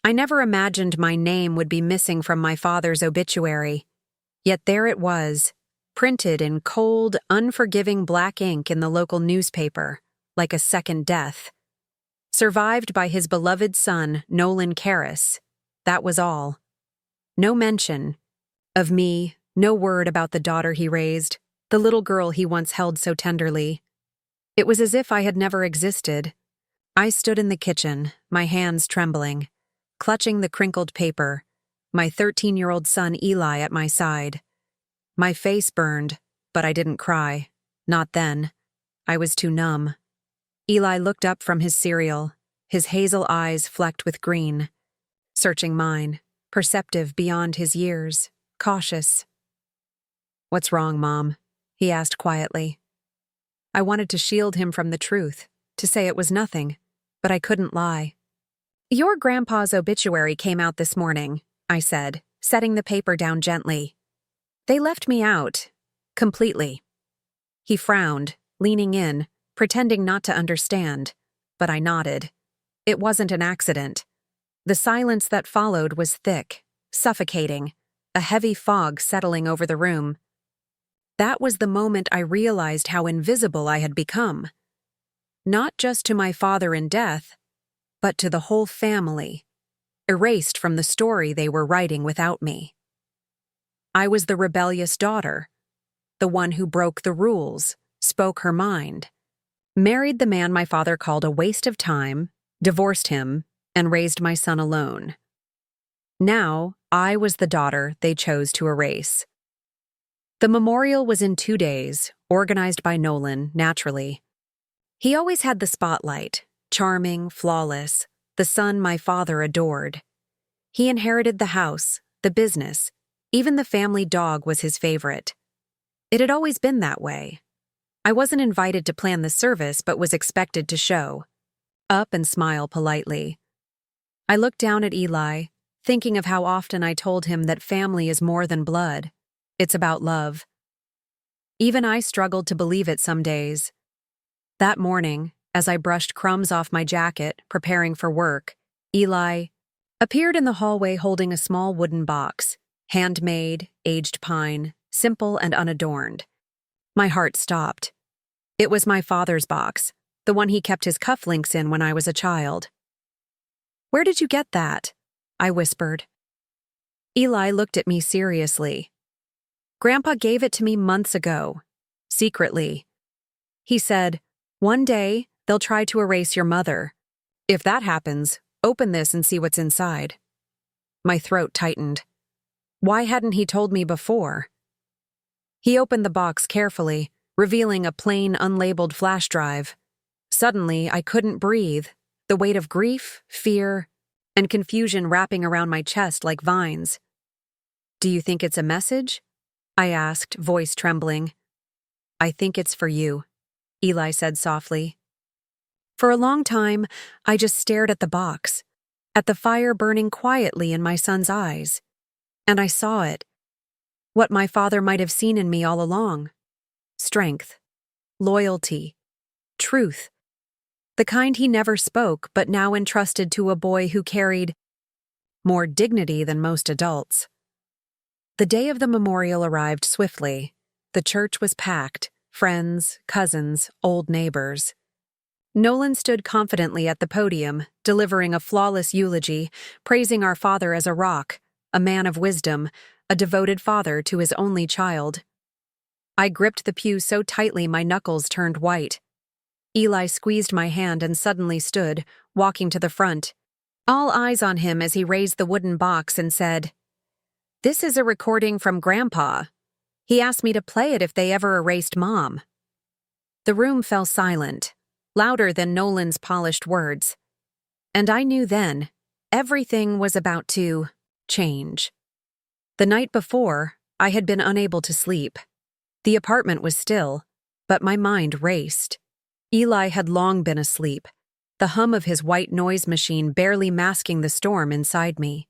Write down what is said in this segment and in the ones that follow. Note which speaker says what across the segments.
Speaker 1: I never imagined my name would be missing from my father's obituary. Yet there it was, printed in cold, unforgiving black ink in the local newspaper, like a second death. Survived by his beloved son, Nolan Karras. That was all. No mention of me, no word about the daughter he raised, the little girl he once held so tenderly. It was as if I had never existed. I stood in the kitchen, my hands trembling, clutching the crinkled paper, my 13-year-old son Eli at my side. My face burned, but I didn't cry. Not then. I was too numb. Eli looked up from his cereal, his hazel eyes flecked with green, searching mine, perceptive beyond his years, cautious. "What's wrong, Mom?" he asked quietly. I wanted to shield him from the truth, to say it was nothing, but I couldn't lie. "Your grandpa's obituary came out this morning," I said, setting the paper down gently. "They left me out. Completely." He frowned, leaning in, pretending not to understand, but I nodded. It wasn't an accident. The silence that followed was thick, suffocating, a heavy fog settling over the room. That was the moment I realized how invisible I had become. Not just to my father in death, but to the whole family, erased from the story they were writing without me. I was the rebellious daughter, the one who broke the rules, spoke her mind, married the man my father called a waste of time, divorced him, and raised my son alone. Now, I was the daughter they chose to erase. The memorial was in 2 days, organized by Nolan, naturally. He always had the spotlight, charming, flawless, the son my father adored. He inherited the house, the business, even the family dog was his favorite. It had always been that way. I wasn't invited to plan the service but was expected to show up and smile politely. I looked down at Eli, thinking of how often I told him that family is more than blood. It's about love. Even I struggled to believe it some days. That morning, as I brushed crumbs off my jacket, preparing for work, Eli appeared in the hallway holding a small wooden box, handmade, aged pine, simple and unadorned. My heart stopped. It was my father's box, the one he kept his cufflinks in when I was a child. "Where did you get that?" I whispered. Eli looked at me seriously. "Grandpa gave it to me months ago, secretly. He said, 'One day, they'll try to erase your mother. If that happens, open this and see what's inside.'" My throat tightened. Why hadn't he told me before? He opened the box carefully, revealing a plain, unlabeled flash drive. Suddenly, I couldn't breathe, the weight of grief, fear, and confusion wrapping around my chest like vines. "Do you think it's a message?" I asked, voice trembling. "I think it's for you," Eli said softly. For a long time, I just stared at the box, at the fire burning quietly in my son's eyes. And I saw it. What my father might have seen in me all along. Strength, loyalty, truth. The kind he never spoke but now entrusted to a boy who carried more dignity than most adults. The day of the memorial arrived swiftly. The church was packed, friends, cousins, old neighbors. Nolan stood confidently at the podium, delivering a flawless eulogy, praising our father as a rock, a man of wisdom, a devoted father to his only child. I gripped the pew so tightly my knuckles turned white. Eli squeezed my hand and suddenly stood, walking to the front. All eyes on him as he raised the wooden box and said, "This is a recording from Grandpa. He asked me to play it if they ever erased Mom." The room fell silent, louder than Nolan's polished words. And I knew then, everything was about to change. The night before, I had been unable to sleep. The apartment was still, but my mind raced. Eli had long been asleep, the hum of his white noise machine barely masking the storm inside me.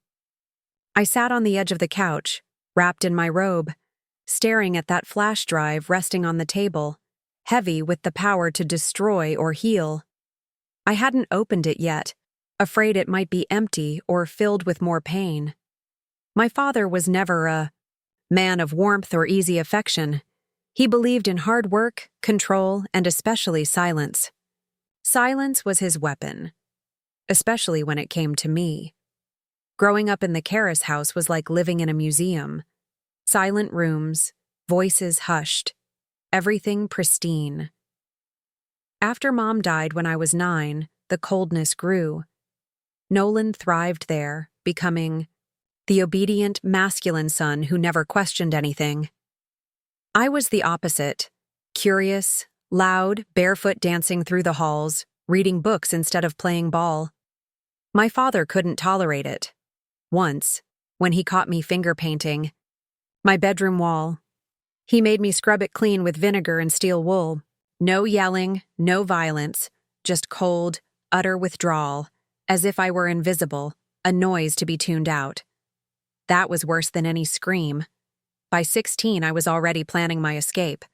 Speaker 1: I sat on the edge of the couch, wrapped in my robe, staring at that flash drive resting on the table, heavy with the power to destroy or heal. I hadn't opened it yet, afraid it might be empty or filled with more pain. My father was never a man of warmth or easy affection. He believed in hard work, control, and especially silence. Silence was his weapon, especially when it came to me. Growing up in the Karras house was like living in a museum. Silent rooms, voices hushed, everything pristine. After Mom died when I was 9, the coldness grew. Nolan thrived there, becoming the obedient, masculine son who never questioned anything. I was the opposite, curious, loud, barefoot dancing through the halls, reading books instead of playing ball. My father couldn't tolerate it. Once, when he caught me finger painting my bedroom wall, he made me scrub it clean with vinegar and steel wool. No yelling, no violence, just cold, utter withdrawal, as if I were invisible, a noise to be tuned out. That was worse than any scream. By 16, I was already planning my escape.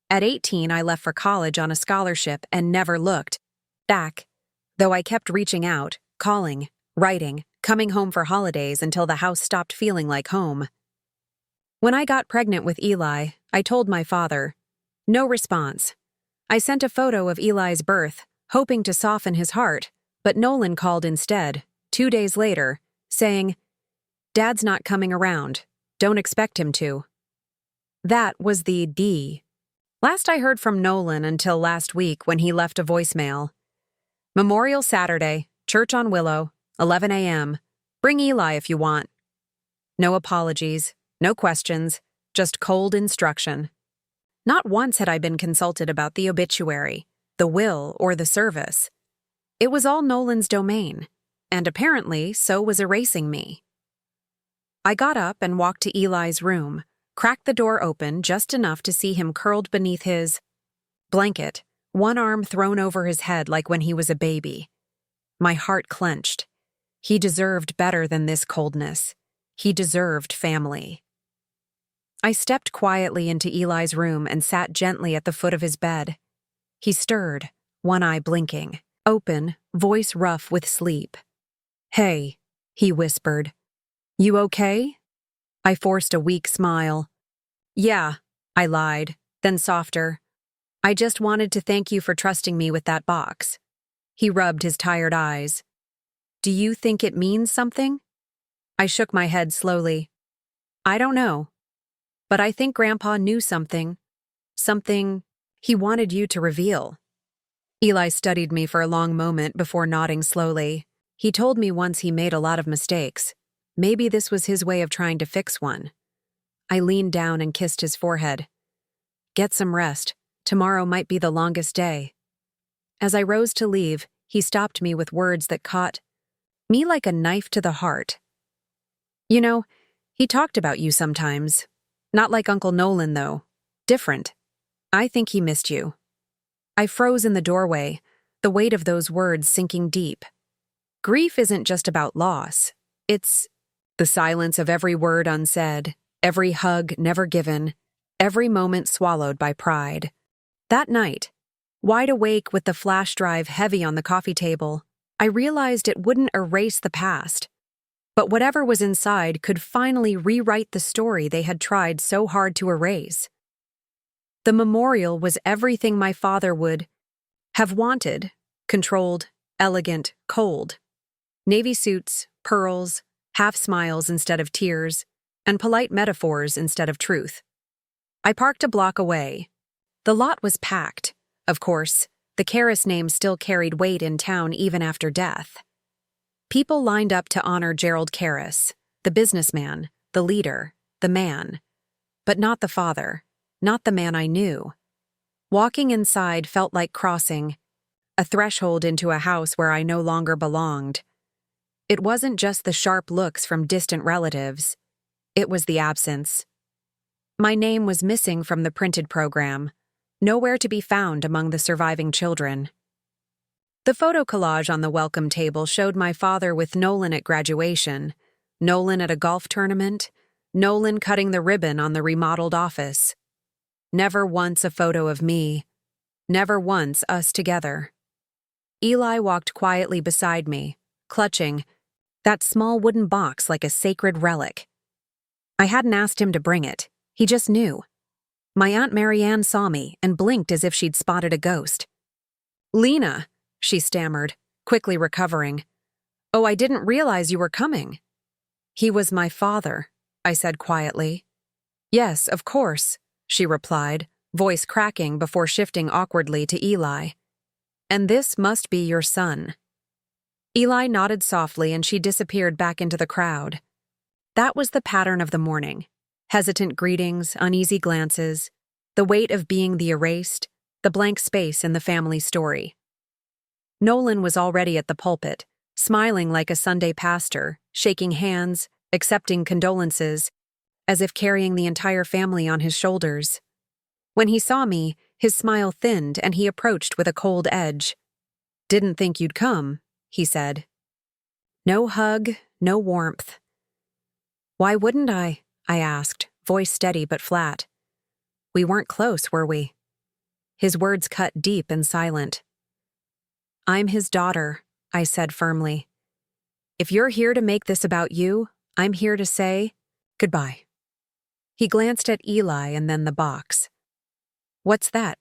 Speaker 1: At 18, I left for college on a scholarship and never looked back, though I kept reaching out, calling, writing, coming home for holidays until the house stopped feeling like home. When I got pregnant with Eli, I told my father. No response. I sent a photo of Eli's birth, hoping to soften his heart, but Nolan called instead, 2 days later, saying, "Dad's not coming around. Don't expect him to." That was the D. Last I heard from Nolan until last week when he left a voicemail. Memorial Saturday, church on Willow, 11 a.m. Bring Eli if you want. No apologies, no questions, just cold instruction. Not once had I been consulted about the obituary, the will, or the service. It was all Nolan's domain, and apparently so was erasing me. I got up and walked to Eli's room, cracked the door open just enough to see him curled beneath his blanket, one arm thrown over his head like when he was a baby. My heart clenched. He deserved better than this coldness. He deserved family. I stepped quietly into Eli's room and sat gently at the foot of his bed. He stirred, one eye blinking, open, voice rough with sleep. "Hey," he whispered. "You okay?" I forced a weak smile. "Yeah," I lied, then softer. "I just wanted to thank you for trusting me with that box." He rubbed his tired eyes. "Do you think it means something?" I shook my head slowly. "I don't know. But I think Grandpa knew something. Something he wanted you to reveal." Eli studied me for a long moment before nodding slowly. He told me once he made a lot of mistakes. Maybe this was his way of trying to fix one. I leaned down and kissed his forehead. "Get some rest. Tomorrow might be the longest day." As I rose to leave, he stopped me with words that caught me like a knife to the heart. "You know, he talked about you sometimes. Not like Uncle Nolan, though. Different. I think he missed you." I froze in the doorway, the weight of those words sinking deep. Grief isn't just about loss. It's the silence of every word unsaid, every hug never given, every moment swallowed by pride. That night, wide awake with the flash drive heavy on the coffee table, I realized it wouldn't erase the past. But whatever was inside could finally rewrite the story they had tried so hard to erase. The memorial was everything my father would have wanted: controlled, elegant, cold. Navy suits, pearls, half smiles instead of tears, and polite metaphors instead of truth. I parked a block away. The lot was packed. Of course, the Karras name still carried weight in town even after death. People lined up to honor Gerald Karras, the businessman, the leader, the man. But not the father, not the man I knew. Walking inside felt like crossing a threshold into a house where I no longer belonged. It wasn't just the sharp looks from distant relatives. It was the absence. My name was missing from the printed program, nowhere to be found among the surviving children. The photo collage on the welcome table showed my father with Nolan at graduation, Nolan at a golf tournament, Nolan cutting the ribbon on the remodeled office. Never once a photo of me. Never once us together. Eli walked quietly beside me, clutching that small wooden box like a sacred relic. I hadn't asked him to bring it. He just knew. My Aunt Marianne saw me and blinked as if she'd spotted a ghost. "Lena," she stammered, quickly recovering. "Oh, I didn't realize you were coming." "He was my father," I said quietly. "Yes, of course," she replied, voice cracking before shifting awkwardly to Eli. "And this must be your son." Eli nodded softly and she disappeared back into the crowd. That was the pattern of the morning. Hesitant greetings, uneasy glances, the weight of being the erased, the blank space in the family story. Nolan was already at the pulpit, smiling like a Sunday pastor, shaking hands, accepting condolences, as if carrying the entire family on his shoulders. When he saw me, his smile thinned and he approached with a cold edge. "Didn't think you'd come," he said. No hug, no warmth. "Why wouldn't I?" I asked, voice steady but flat. "We weren't close, were we?" His words cut deep and silent. "I'm his daughter," I said firmly. "If you're here to make this about you, I'm here to say goodbye." He glanced at Eli and then the box. "What's that?"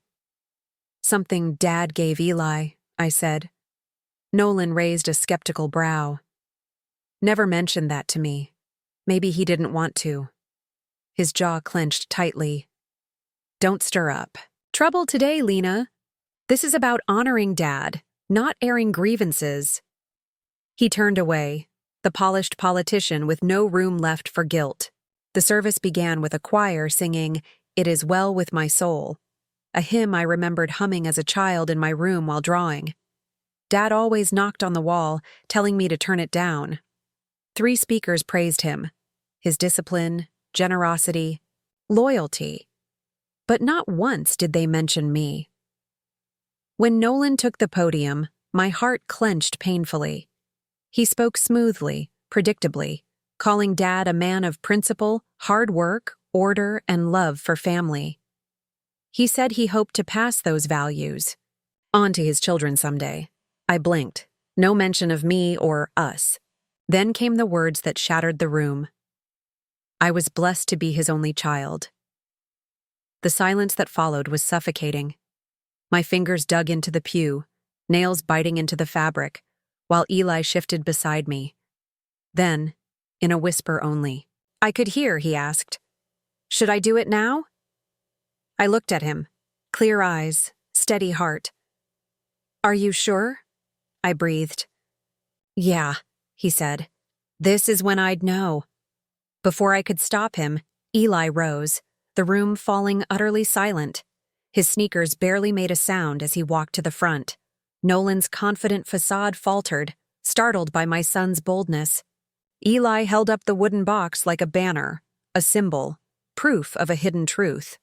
Speaker 1: "Something Dad gave Eli," I said. Nolan raised a skeptical brow. "Never mentioned that to me. Maybe he didn't want to." His jaw clenched tightly. "Don't stir up trouble today, Lena. This is about honoring Dad, not airing grievances." He turned away, the polished politician with no room left for guilt. The service began with a choir singing, "It Is Well With My Soul," a hymn I remembered humming as a child in my room while drawing. Dad always knocked on the wall, telling me to turn it down. 3 speakers praised him, his discipline, generosity, loyalty. But not once did they mention me. When Nolan took the podium, my heart clenched painfully. He spoke smoothly, predictably, calling Dad a man of principle, hard work, order, and love for family. He said he hoped to pass those values on to his children someday. I blinked. No mention of me or us. Then came the words that shattered the room. I was blessed to be his only child. The silence that followed was suffocating. My fingers dug into the pew, nails biting into the fabric, while Eli shifted beside me. Then, in a whisper only, "I could hear," he asked. "Should I do it now?" I looked at him, clear eyes, steady heart. "Are you sure?" I breathed. "Yeah," he said. "This is when I'd know." Before I could stop him, Eli rose, the room falling utterly silent. His sneakers barely made a sound as he walked to the front. Nolan's confident facade faltered, startled by my son's boldness. Eli held up the wooden box like a banner, a symbol, proof of a hidden truth.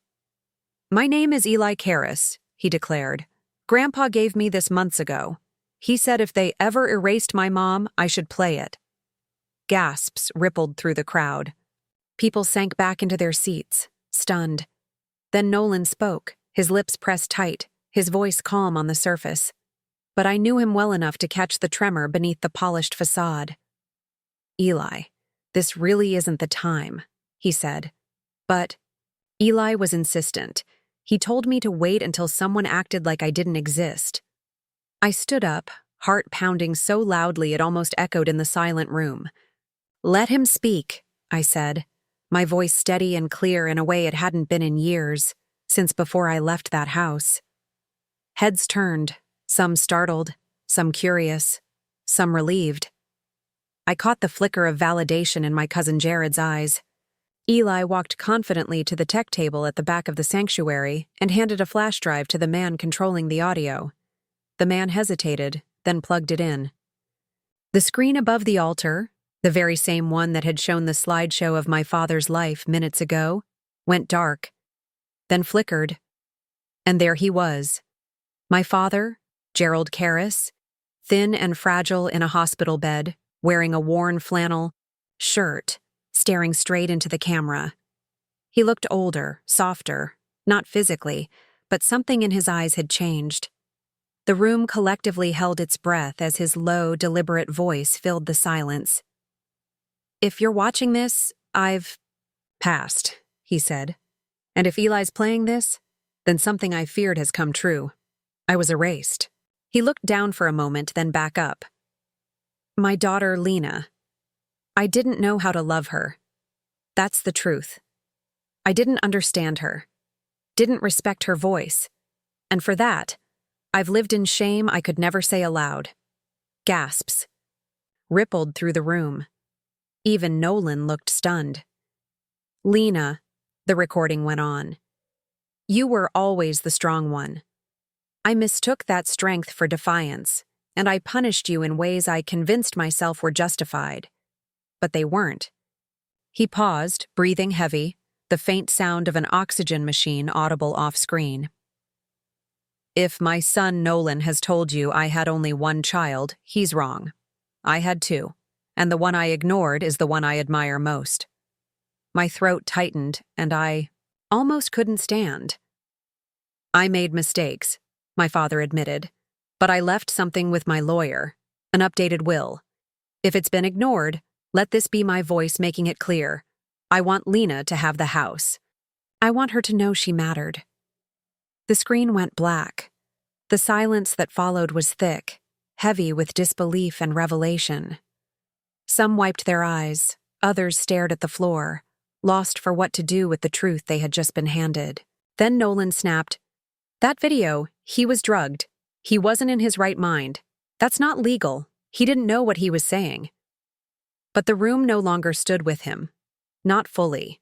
Speaker 1: "My name is Eli Karras," he declared. "Grandpa gave me this months ago. He said if they ever erased my mom, I should play it." Gasps rippled through the crowd. People sank back into their seats, stunned. Then Nolan spoke, his lips pressed tight, his voice calm on the surface. But I knew him well enough to catch the tremor beneath the polished facade. "Eli, this really isn't the time," he said. But Eli was insistent. He told me to wait until someone acted like I didn't exist. I stood up, heart pounding so loudly it almost echoed in the silent room. "Let him speak," I said, my voice steady and clear in a way it hadn't been in years, since before I left that house. Heads turned, some startled, some curious, some relieved. I caught the flicker of validation in my cousin Jared's eyes. Eli walked confidently to the tech table at the back of the sanctuary and handed a flash drive to the man controlling the audio. The man hesitated, then plugged it in. The screen above the altar, the very same one that had shown the slideshow of my father's life minutes ago, went dark, then flickered. And there he was. My father, Gerald Karras, thin and fragile in a hospital bed, wearing a worn flannel shirt, staring straight into the camera. He looked older, softer, not physically, but something in his eyes had changed. The room collectively held its breath as his low, deliberate voice filled the silence. "If you're watching this, I've passed," he said. "And if Eli's playing this, then something I feared has come true. I was erased." He looked down for a moment, then back up. "My daughter, Lena. I didn't know how to love her. That's the truth. I didn't understand her, didn't respect her voice, and for that, I've lived in shame I could never say aloud." Gasps rippled through the room. Even Nolan looked stunned. "Lena," the recording went on, "you were always the strong one. I mistook that strength for defiance, and I punished you in ways I convinced myself were justified. But they weren't." He paused, breathing heavy, the faint sound of an oxygen machine audible off-screen. "If my son Nolan has told you I had only one child, he's wrong. I had two, and the one I ignored is the one I admire most." My throat tightened, and I almost couldn't stand. "I made mistakes," my father admitted, "but I left something with my lawyer, an updated will. If it's been ignored, let this be my voice making it clear. I want Lena to have the house. I want her to know she mattered." The screen went black. The silence that followed was thick, heavy with disbelief and revelation. Some wiped their eyes, others stared at the floor, lost for what to do with the truth they had just been handed. Then Nolan snapped, "That video, he was drugged. He wasn't in his right mind. That's not legal. He didn't know what he was saying." But the room no longer stood with him. Not fully.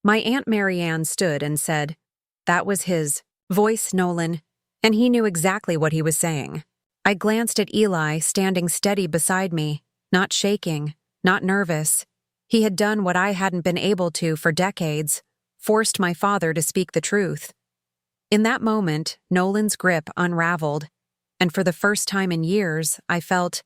Speaker 1: My Aunt Marianne stood and said, "That was his voice, Nolan, and he knew exactly what he was saying." I glanced at Eli standing steady beside me, not shaking, not nervous. He had done what I hadn't been able to for decades, forced my father to speak the truth. In that moment, Nolan's grip unraveled, and for the first time in years, I felt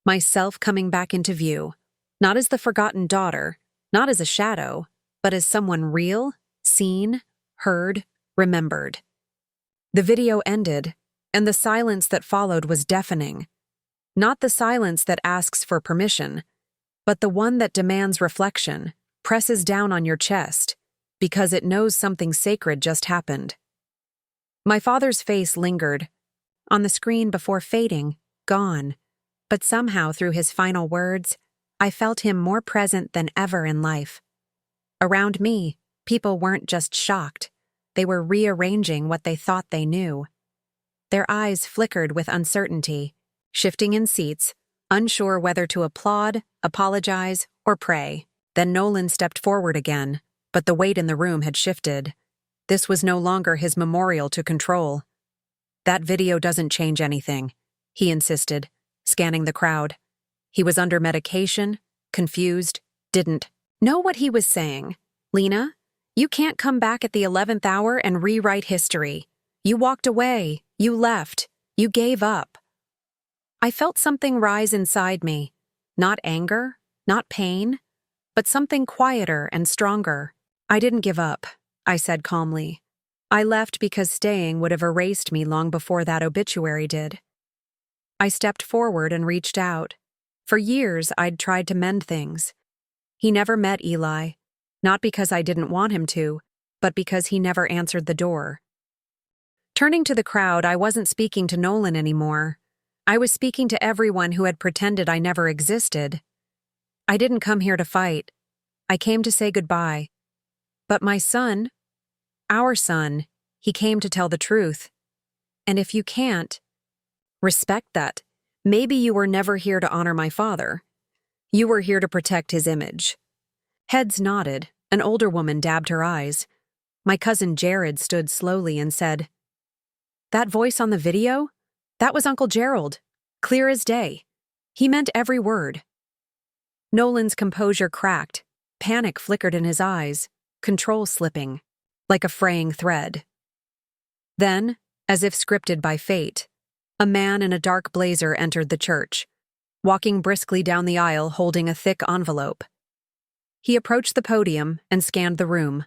Speaker 1: myself coming back into view, not as the forgotten daughter, not as a shadow, but as someone real, seen, heard, remembered. The video ended, and the silence that followed was deafening. Not the silence that asks for permission, but the one that demands reflection, presses down on your chest, because it knows something sacred just happened. My father's face lingered, on the screen before fading, gone, but somehow through his final words, I felt him more present than ever in life. Around me, people weren't just shocked, they were rearranging what they thought they knew. Their eyes flickered with uncertainty, shifting in seats, unsure whether to applaud, apologize, or pray. Then Nolan stepped forward again, but the weight in the room had shifted. This was no longer his memorial to control. "That video doesn't change anything," he insisted, scanning the crowd. He was under medication, confused, didn't know what he was saying. "Lena, you can't come back at the 11th hour and rewrite history. You walked away, you left, you gave up." I felt something rise inside me, not anger, not pain, but something quieter and stronger. "I didn't give up," I said calmly. "I left because staying would have erased me long before that obituary did." I stepped forward and reached out. For years, I'd tried to mend things. He never met Eli, not because I didn't want him to, but because he never answered the door. Turning to the crowd, I wasn't speaking to Nolan anymore. I was speaking to everyone who had pretended I never existed. I didn't come here to fight. I came to say goodbye. But my son, our son, he came to tell the truth. And if you can't, respect that. Maybe you were never here to honor my father. You were here to protect his image. Heads nodded. An older woman dabbed her eyes. My cousin Jared stood slowly and said, "That voice on the video? That was Uncle Gerald. Clear as day. He meant every word." Nolan's composure cracked. Panic flickered in his eyes, control slipping, like a fraying thread. Then, as if scripted by fate, a man in a dark blazer entered the church, walking briskly down the aisle holding a thick envelope. He approached the podium and scanned the room.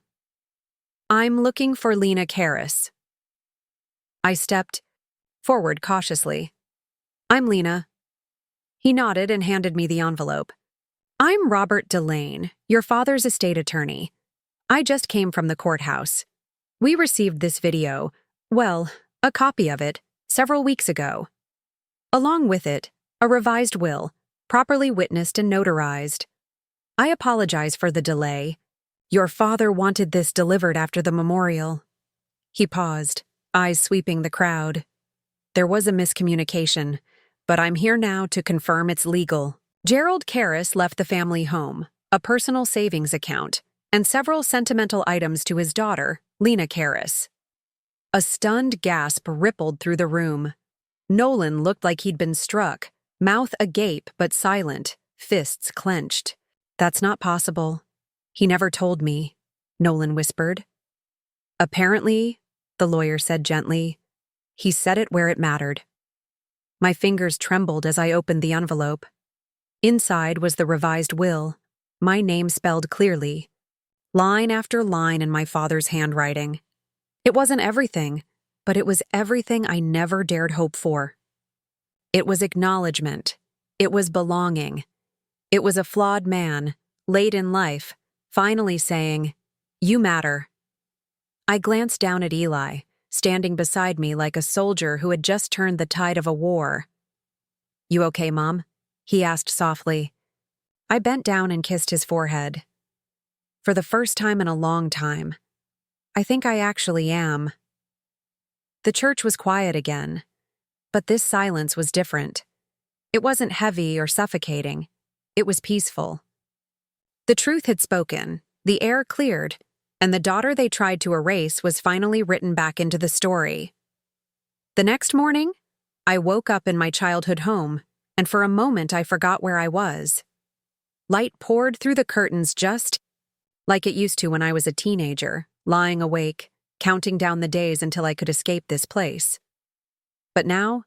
Speaker 1: "I'm looking for Lena Karas." I stepped forward cautiously. I'm Lena. He nodded and handed me the envelope. I'm Robert Delane, your father's estate attorney. I just came from the courthouse. We received this video, well, a copy of it, several weeks ago. Along with it, a revised will, properly witnessed and notarized. I apologize for the delay. Your father wanted this delivered after the memorial. He paused, eyes sweeping the crowd. There was a miscommunication, but I'm here now to confirm it's legal. Gerald Karras left the family home, a personal savings account, and several sentimental items to his daughter, Lena Karras. A stunned gasp rippled through the room. Nolan looked like he'd been struck, mouth agape but silent, fists clenched. That's not possible. He never told me, Nolan whispered. Apparently, the lawyer said gently, he said it where it mattered. My fingers trembled as I opened the envelope. Inside was the revised will, my name spelled clearly, line after line in my father's handwriting. It wasn't everything, but it was everything I never dared hope for. It was acknowledgement. It was belonging. It was a flawed man, late in life, finally saying, "You matter." I glanced down at Eli, standing beside me like a soldier who had just turned the tide of a war. "You okay, Mom?" he asked softly. I bent down and kissed his forehead. For the first time in a long time, I think I actually am. The church was quiet again, but this silence was different. It wasn't heavy or suffocating. It was peaceful. The truth had spoken, the air cleared, and the daughter they tried to erase was finally written back into the story. The next morning, I woke up in my childhood home, and for a moment I forgot where I was. Light poured through the curtains just like it used to when I was a teenager, lying awake, counting down the days until I could escape this place. But now,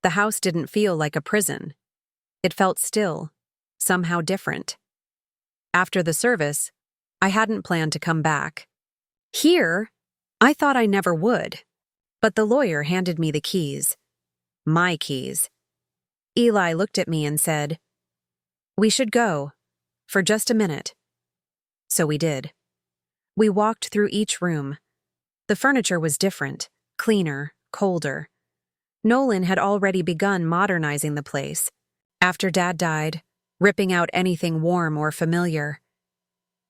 Speaker 1: the house didn't feel like a prison. It felt still, somehow different. After the service, I hadn't planned to come back. Here, I thought I never would, but the lawyer handed me the keys. My keys. Eli looked at me and said, "We should go, for just a minute." So we did. We walked through each room. The furniture was different, cleaner, colder. Nolan had already begun modernizing the place, after Dad died, ripping out anything warm or familiar.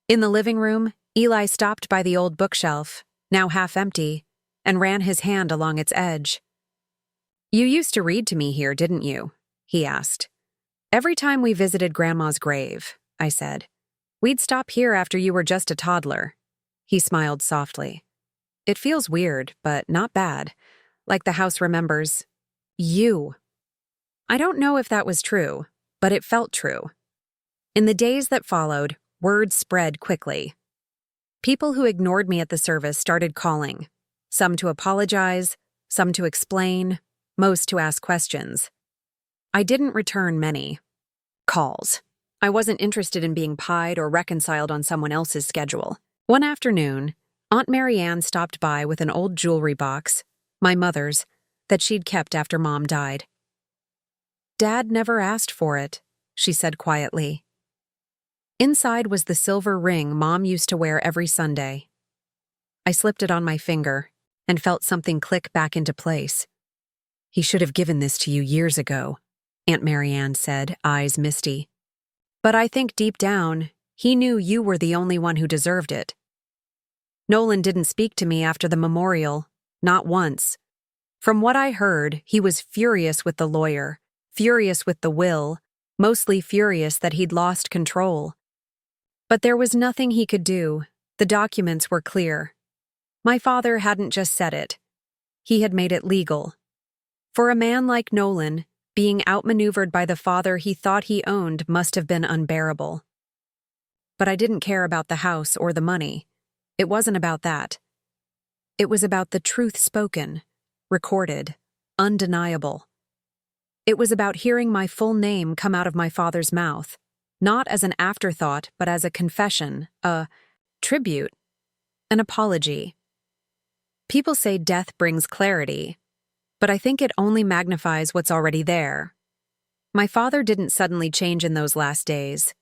Speaker 1: In the living room, Eli stopped by the old bookshelf, now half empty, and ran his hand along its edge. "You used to read to me here, didn't you?" he asked. "Every time we visited Grandma's grave," I said. "We'd stop here after you were just a toddler." He smiled softly. "It feels weird, but not bad, like the house remembers you." I don't know if that was true, but it felt true. In the days that followed, word spread quickly. People who ignored me at the service started calling, some to apologize, some to explain, most to ask questions. I didn't return many calls. I wasn't interested in being pied or reconciled on someone else's schedule. One afternoon, Aunt Marianne stopped by with an old jewelry box, my mother's, that she'd kept after Mom died. "Dad never asked for it," she said quietly. Inside was the silver ring Mom used to wear every Sunday. I slipped it on my finger and felt something click back into place. "He should have given this to you years ago," Aunt Marianne said, eyes misty. "But I think deep down, he knew you were the only one who deserved it." Nolan didn't speak to me after the memorial, not once. From what I heard, he was furious with the lawyer, furious with the will, mostly furious that he'd lost control. But there was nothing he could do. The documents were clear. My father hadn't just said it. He had made it legal. For a man like Nolan, being outmaneuvered by the father he thought he owned must have been unbearable. But I didn't care about the house or the money. It wasn't about that. It was about the truth spoken, recorded, undeniable. It was about hearing my full name come out of my father's mouth, not as an afterthought, but as a confession, a tribute, an apology. People say death brings clarity. but I think it only magnifies what's already there. My father didn't suddenly change in those last days.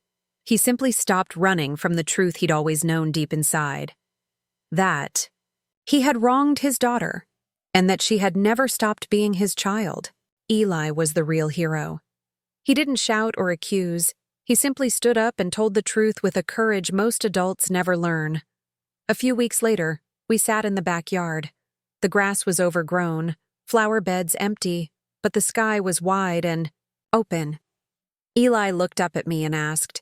Speaker 1: He simply stopped running from the truth he'd always known deep inside. That he had wronged his daughter, and that she had never stopped being his child. Eli was the real hero. He didn't shout or accuse. He simply stood up and told the truth with a courage most adults never learn. A few weeks later, we sat in the backyard. The grass was overgrown, flower beds empty, but the sky was wide and open. Eli looked up at me and asked,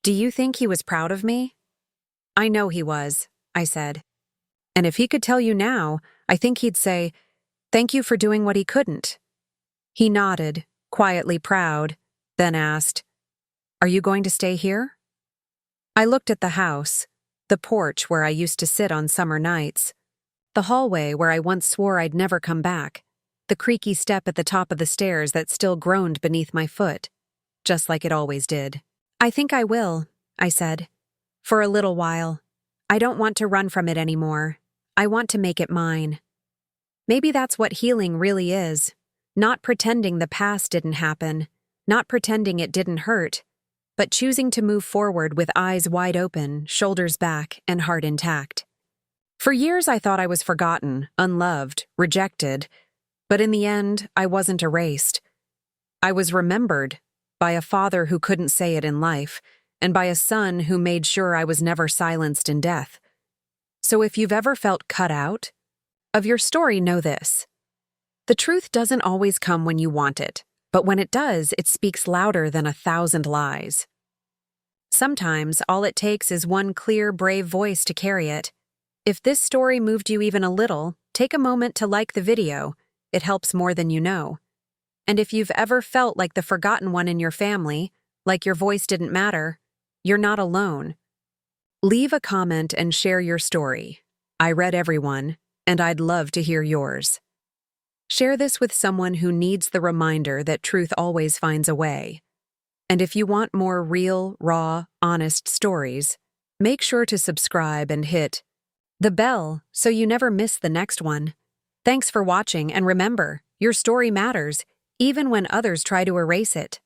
Speaker 1: "Do you think he was proud of me?" "I know he was," I said. "And if he could tell you now, I think he'd say, 'Thank you for doing what he couldn't.'" He nodded, quietly proud, then asked, "Are you going to stay here?" I looked at the house, the porch where I used to sit on summer nights, the hallway where I once swore I'd never come back, the creaky step at the top of the stairs that still groaned beneath my foot, just like it always did. "I think I will," I said. "For a little while. I don't want to run from it anymore. I want to make it mine." Maybe that's what healing really is. Not pretending the past didn't happen, not pretending it didn't hurt, but choosing to move forward with eyes wide open, shoulders back, and heart intact. For years I thought I was forgotten, unloved, rejected, but in the end, I wasn't erased. I was remembered by a father who couldn't say it in life, and by a son who made sure I was never silenced in death. So if you've ever felt cut out of your story, know this. The truth doesn't always come when you want it, but when it does, it speaks louder than 1,000 lies. Sometimes all it takes is one clear, brave voice to carry it. If this story moved you even a little, take a moment to like the video. It helps more than you know. And if you've ever felt like the forgotten one in your family, like your voice didn't matter, you're not alone. Leave a comment and share your story. I read everyone, and I'd love to hear yours. Share this with someone who needs the reminder that truth always finds a way. And if you want more real, raw, honest stories, make sure to subscribe and hit the bell so you never miss the next one. Thanks for watching, and remember, your story matters, even when others try to erase it.